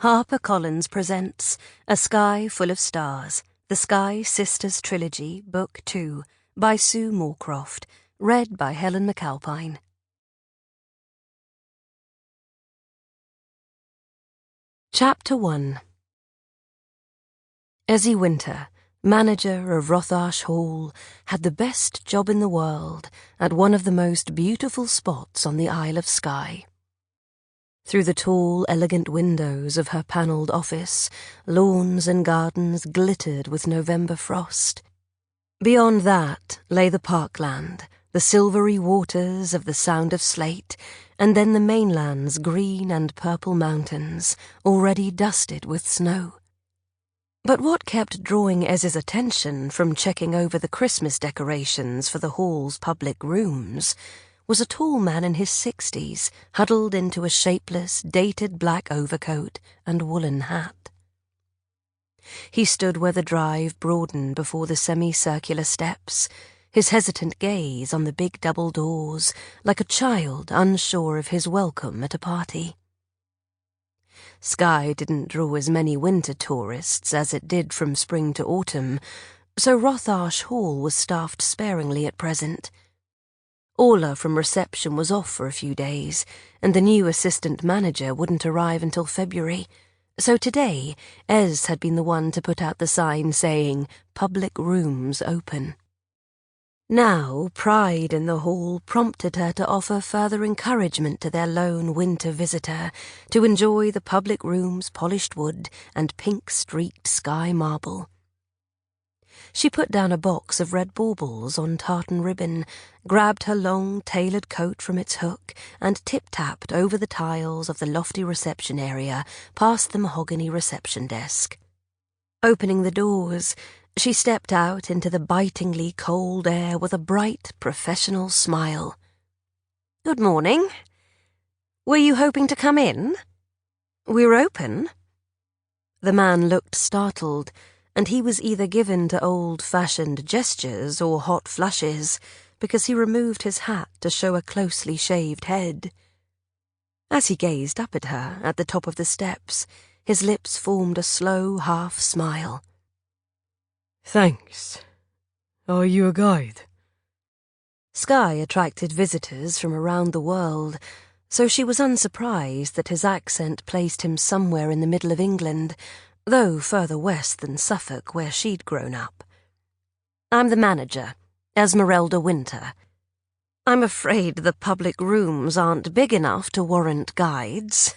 HarperCollins presents A Sky Full of Stars, The Skye Sisters Trilogy, Book 2, by Sue Moorcroft, read by Helen McAlpine. Chapter 1. Ezzie Wynter, manager of Rotharsh Hall, had the best job in the world at one of the most beautiful spots on the Isle of Skye. Through the tall, elegant windows of her panelled office, lawns and gardens glittered with November frost. Beyond that lay the parkland, the silvery waters of the Sound of Slate, and then the mainland's green and purple mountains, already dusted with snow. But what kept drawing Ezzie's attention from checking over the Christmas decorations for the hall's public rooms was a tall man in his 60s, huddled into a shapeless, dated black overcoat and woolen hat. He stood where the drive broadened before the semicircular steps, his hesitant gaze on the big double doors, like a child unsure of his welcome at a party. Skye didn't draw as many winter tourists as it did from spring to autumn, so Rotharsh Hall was staffed sparingly at present. Orla from reception was off for a few days, and the new assistant manager wouldn't arrive until February, so today Ez had been the one to put out the sign saying, "Public Rooms Open." Now, pride in the hall prompted her to offer further encouragement to their lone winter visitor to enjoy the public room's polished wood and pink-streaked Skye marble. She put down a box of red baubles on tartan ribbon, grabbed her long, tailored coat from its hook, and tip-tapped over the tiles of the lofty reception area past the mahogany reception desk. Opening the doors, she stepped out into the bitingly cold air with a bright, professional smile. "Good morning. Were you hoping to come in? We're open." The man looked startled, and he was either given to old-fashioned gestures or hot flushes, because he removed his hat to show a closely shaved head. As he gazed up at her at the top of the steps, his lips formed a slow half-smile. "Thanks. Are you a guide?" Skye attracted visitors from around the world, so she was unsurprised that his accent placed him somewhere in the middle of England, though further west than Suffolk, where she'd grown up. "I'm the manager, Esmeralda Wynter. I'm afraid the public rooms aren't big enough to warrant guides.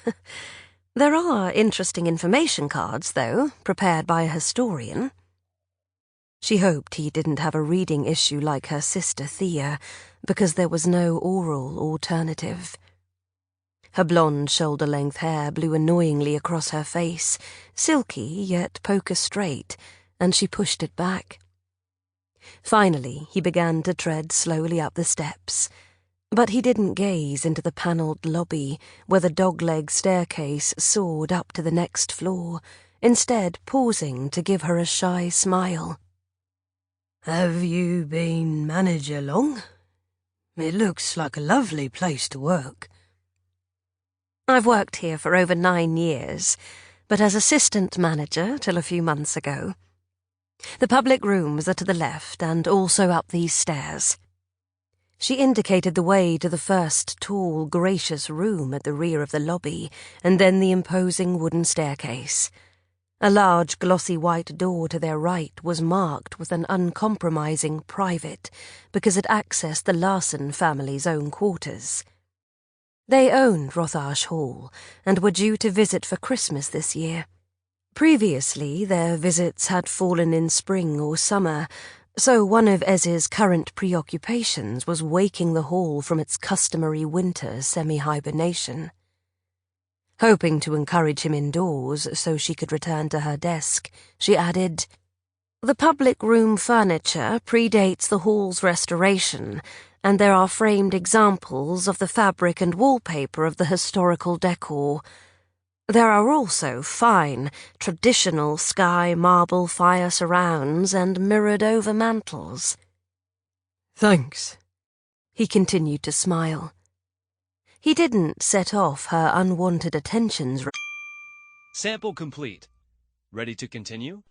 There are interesting information cards, though, prepared by a historian." She hoped he didn't have a reading issue like her sister Thea, because there was no oral alternative. Her blonde shoulder-length hair blew annoyingly across her face, silky yet poker-straight, and she pushed it back. Finally, he began to tread slowly up the steps, but he didn't gaze into the panelled lobby where the dog-leg staircase soared up to the next floor, instead pausing to give her a shy smile. "Have you been manager long? It looks like a lovely place to work." "I've worked here for over 9 years, but as assistant manager till a few months ago. The public rooms are to the left and also up these stairs." She indicated the way to the first tall, gracious room at the rear of the lobby, and then the imposing wooden staircase. A large, glossy white door to their right was marked with an uncompromising private, because it accessed the Larson family's own quarters. They owned Rotharsh Hall and were due to visit for Christmas this year. Previously, their visits had fallen in spring or summer, so one of Ezzie's current preoccupations was waking the hall from its customary winter semi-hibernation. Hoping to encourage him indoors so she could return to her desk, she added, "The public room furniture predates the hall's restoration, and there are framed examples of the fabric and wallpaper of the historical decor. There are also fine, traditional Skye marble fire surrounds and mirrored-over mantels." "Thanks." He continued to smile. He didn't set off her unwanted attentions Sample complete. Ready to continue?